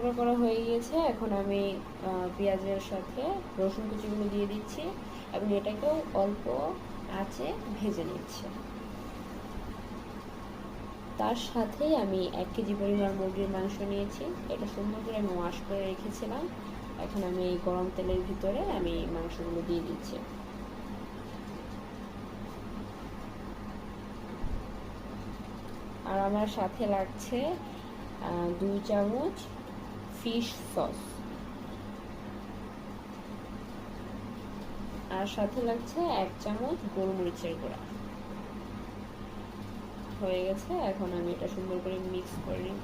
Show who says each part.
Speaker 1: টুকরো করা হয়ে গিয়েছে। এখন আমি পেঁয়াজের সাথে রসুন কুচিগুলো দিয়ে দিচ্ছি এবং এটাকেও অল্প আঁচে ভেজে নিচ্ছি। তার সাথেই আমি 1 কেজি পরিমাণ মুরগির মাংস নিয়েছি। এটা সুন্দর করে আমি ওয়াশ করে রেখেছিলাম। এখন আমি এই গরম তেলের ভিতরে আমি মাংসগুলো দিয়ে দিচ্ছি। আর আমার সাথে লাগছে 2 চামচ ফিশ সস, আর সাথে লাগছে 1 চামচ গোলমরিচের গুঁড়া। হয়ে গেছে। এখন আমি এটা সুন্দর করে মিক্স করে নিব।